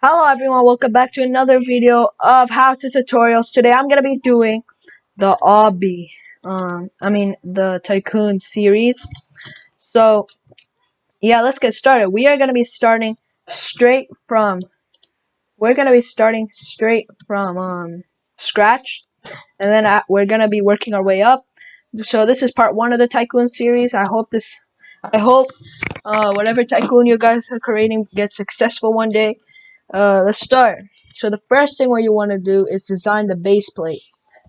Hello everyone, welcome back to another video of how to tutorials. Today I'm gonna be doing the obby, the Tycoon series. So yeah, let's get started. We are gonna be starting straight from scratch, and then we're gonna be working our way up. So this is part one of the Tycoon series. I hope whatever Tycoon you guys are creating gets successful one day. Let's start. So the first thing what you want to do is design the base plate.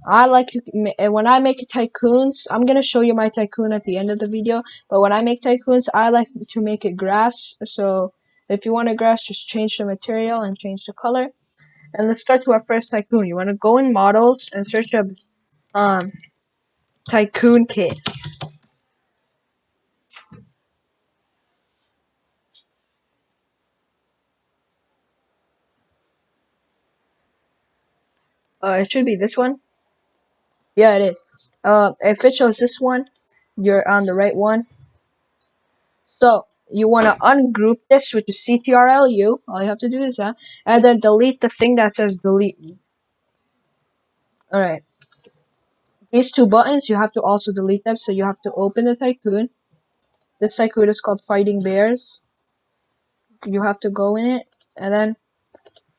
When I make tycoons, I'm gonna show you my tycoon at the end of the video. But when I make tycoons, I like to make it grass. So if you want a grass, just change the material and change the color. And let's start to our first tycoon. You want to go in models and search up um tycoon kit. It should be this one. Yeah, it is. If it shows this one, you're on the right one. So you want to ungroup this, which is CTRLU. All you have to do is that, and then delete the thing that says delete. All right. These two buttons, you have to also delete them. So you have to open the tycoon. This tycoon is called Fighting Bears. You have to go in it and then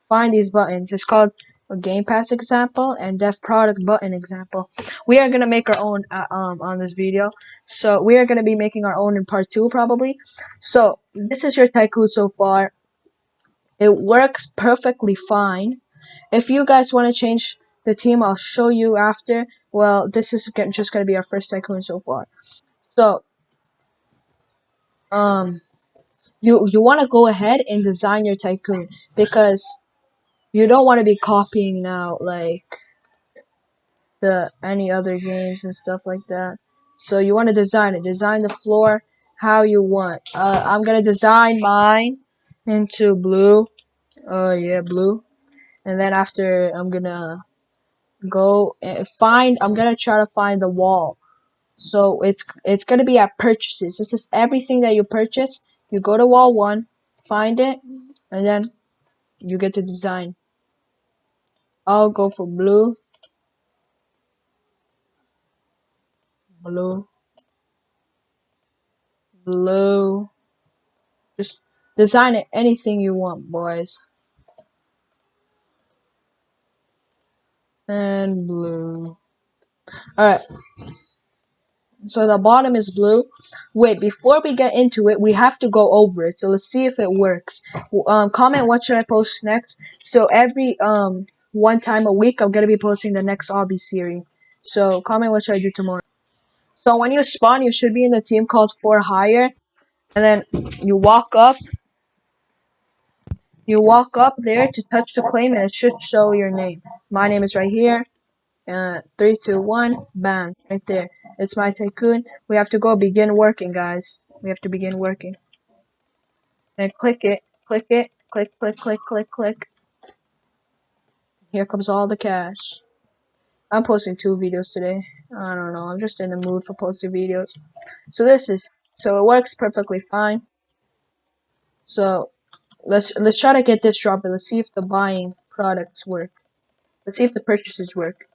find these buttons. It's called a Game Pass example and Dev Product button example. We are gonna make our own on this video. So we are gonna be making our own in part 2 probably. So this is your tycoon so far. It works perfectly fine. If you guys want to change the team, I'll show you after. Well, this is just going to be our first tycoon so far. So, um, you want to go ahead and design your tycoon because you don't want to be copying now like the any other games and stuff like that. So you want to design it. Design the floor how you want. I'm gonna design mine into blue. Oh yeah, blue. And then after I'm gonna go and I'm gonna try to find the wall. So it's gonna be at purchases. This is everything that you purchase. You go to wall 1, find it, and then you get to design. I'll go for blue, blue, blue. Just design it anything you want, boys. And blue. Alright, so the bottom is blue. Wait, before we get into it, we have to go over it. So let's see if it works. Comment what should I post next. So every one time a week, I'm gonna be posting the next obby series. So comment what should I do tomorrow. So when you spawn, you should be in the team called For Hire, and then you walk up. You walk up there to touch the claim, and it should show your name. My name is right here. 3, 2, 1, bam, right there. It's my tycoon. We have to go begin working, guys. We have to begin working. And click it, click it, click, click, click, click, click. Here comes all the cash. I'm posting 2 videos today. I don't know. I'm just in the mood for posting videos. So it works perfectly fine. So let's try to get this dropper. Let's see if the buying products work. Let's see if the purchases work.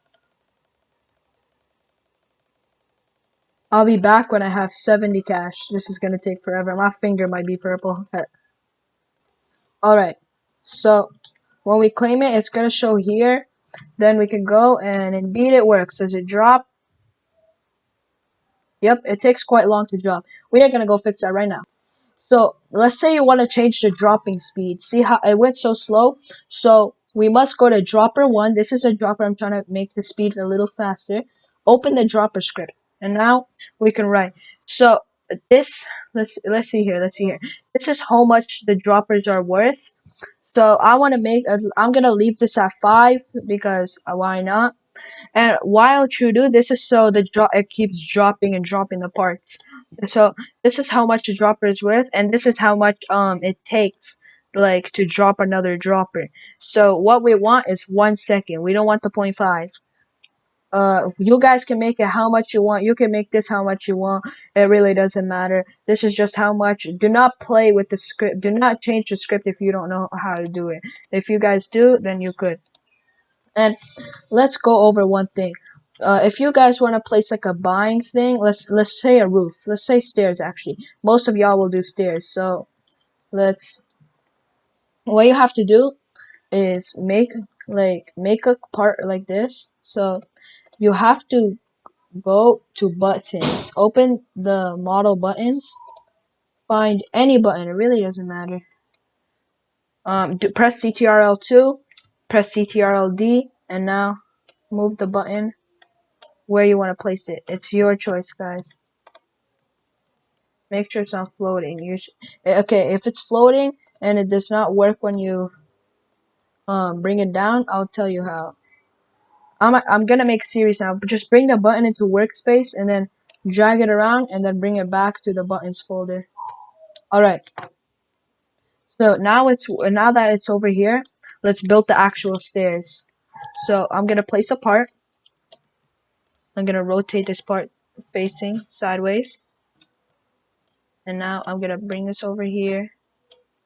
I'll be back when I have 70 cash. This is gonna take forever. My finger might be purple. Alright, so when we claim it, it's gonna show here. Then we can go and indeed it works. Does it drop? Yep, it takes quite long to drop. We are gonna go fix that right now. So let's say you want to change the dropping speed. See how it went so slow? So we must go to dropper 1. This is a dropper. I'm trying to make the speed a little faster. Open the dropper script, and now we can write. So this let's see here. Let's see here. This is how much the droppers are worth. So I'm gonna leave this at 5 because why not? And while true do this is so it keeps dropping and dropping the parts. So this is how much a dropper is worth, and this is how much it takes like to drop another dropper. So what we want is 1 second. We don't want the 0.5. You guys can make it how much you want. You can make this how much you want. It really doesn't matter. This is just how much. Do not play with the script. Do not change the script if you don't know how to do it. If you guys do, then you could. And let's go over one thing. If you guys want to place like a buying thing, let's say a roof. Let's say stairs. Actually, most of y'all will do stairs. So let's. What you have to do is make a part like this. So you have to go to buttons, open the model buttons, find any button, it really doesn't matter. Press CTRL2, press CTRL-D, and now move the button where you want to place it. It's your choice, guys. Make sure it's not floating. Okay, if it's floating and it does not work when you bring it down, I'll tell you how. I'm gonna make series now. But just bring the button into workspace and then drag it around and then bring it back to the buttons folder. Alright. So now that it's over here, let's build the actual stairs. So I'm gonna place a part. I'm gonna rotate this part facing sideways. And now I'm gonna bring this over here.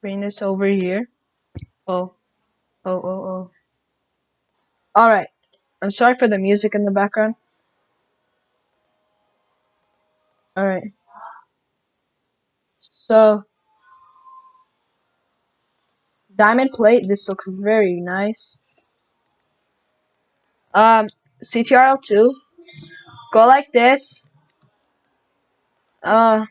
Bring this over here. Oh, oh. Alright. I'm sorry for the music in the background. Alright. So diamond plate, this looks very nice. CTRL2. Go like this. Alright.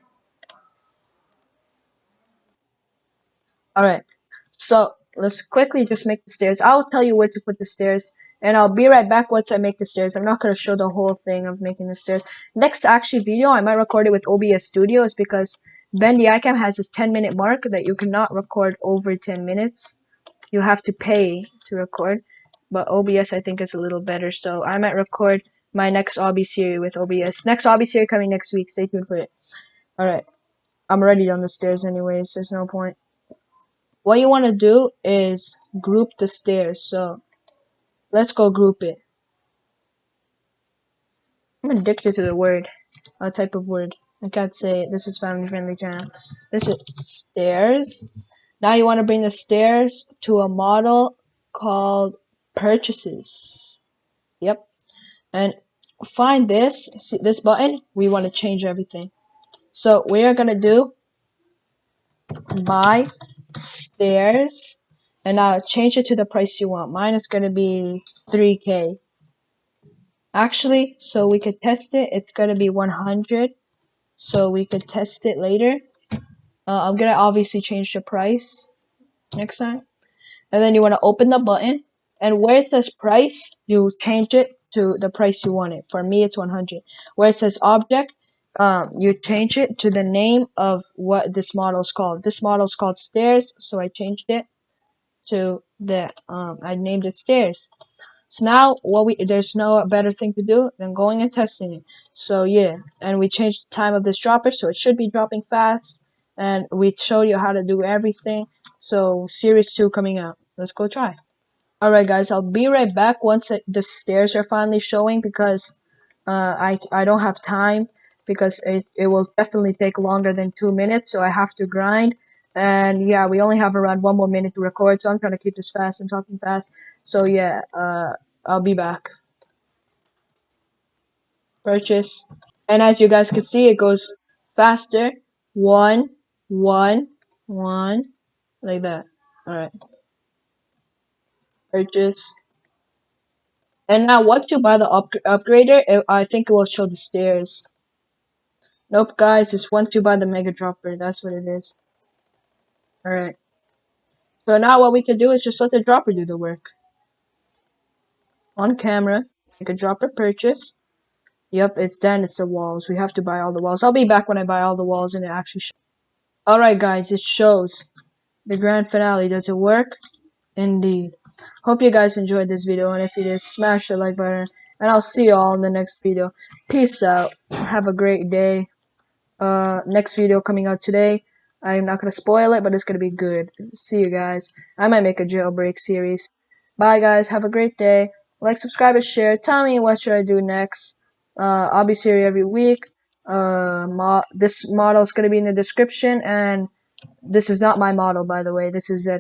So let's quickly just make the stairs. I'll tell you where to put the stairs, and I'll be right back once I make the stairs. I'm not gonna show the whole thing of making the stairs. Next actually video, I might record it with OBS Studio, is because Bendy iCam has this 10-minute mark that you cannot record over 10 minutes. You have to pay to record, but OBS I think is a little better. So I might record my next obby series with OBS. Next obby series coming next week. Stay tuned for it. All right, I'm already on the stairs anyways. There's no point. What you want to do is group the stairs. So let's go group it. I'm addicted to the word, a type of word. I can't say it. This is family friendly channel. This is stairs. Now you want to bring the stairs to a model called purchases. Yep. And find this, see this button, we want to change everything. So we are going to do buy stairs, and now change it to the price you want. Mine is going to be 3K. Actually, so we could test it, it's going to be 100. So we could test it later. I'm going to obviously change the price next time. And then you want to open the button, and where it says price, you change it to the price you want it. For me, it's 100. Where it says object, you change it to the name of what this model is called. This model is called stairs, so I changed it to the I named it stairs. So now there's no better thing to do than going and testing it. So yeah, and we changed the time of this dropper, so it should be dropping fast. And we showed you how to do everything. So series 2 coming out. Let's go try. Alright guys, I'll be right back once the stairs are finally showing, because I don't have time, because it will definitely take longer than 2 minutes, so I have to grind. And yeah, we only have around 1 more minute to record, so I'm trying to keep this fast and talking fast. So yeah, I'll be back. Purchase. And as you guys can see, it goes faster. One, one, one, like that. Alright. Purchase. And now once you buy the upgrader, I think it will show the stairs. Nope, guys, it's once you buy the mega dropper. That's what it is. Alright. So now what we can do is just let the dropper do the work. On camera, mega dropper purchase. Yep, it's the walls. We have to buy all the walls. I'll be back when I buy all the walls and it actually shows. Alright guys, it shows. The grand finale. Does it work? Indeed. Hope you guys enjoyed this video, and if you did, smash the like button, and I'll see you all in the next video. Peace out. Have a great day. Next video coming out today. I'm not gonna spoil it, but it's gonna be good. See you guys. I might make a jailbreak series. Bye, guys. Have a great day. Like, subscribe, and share. Tell me what should I do next. I'll be serious every week. This model is gonna be in the description, and this is not my model, by the way. This is a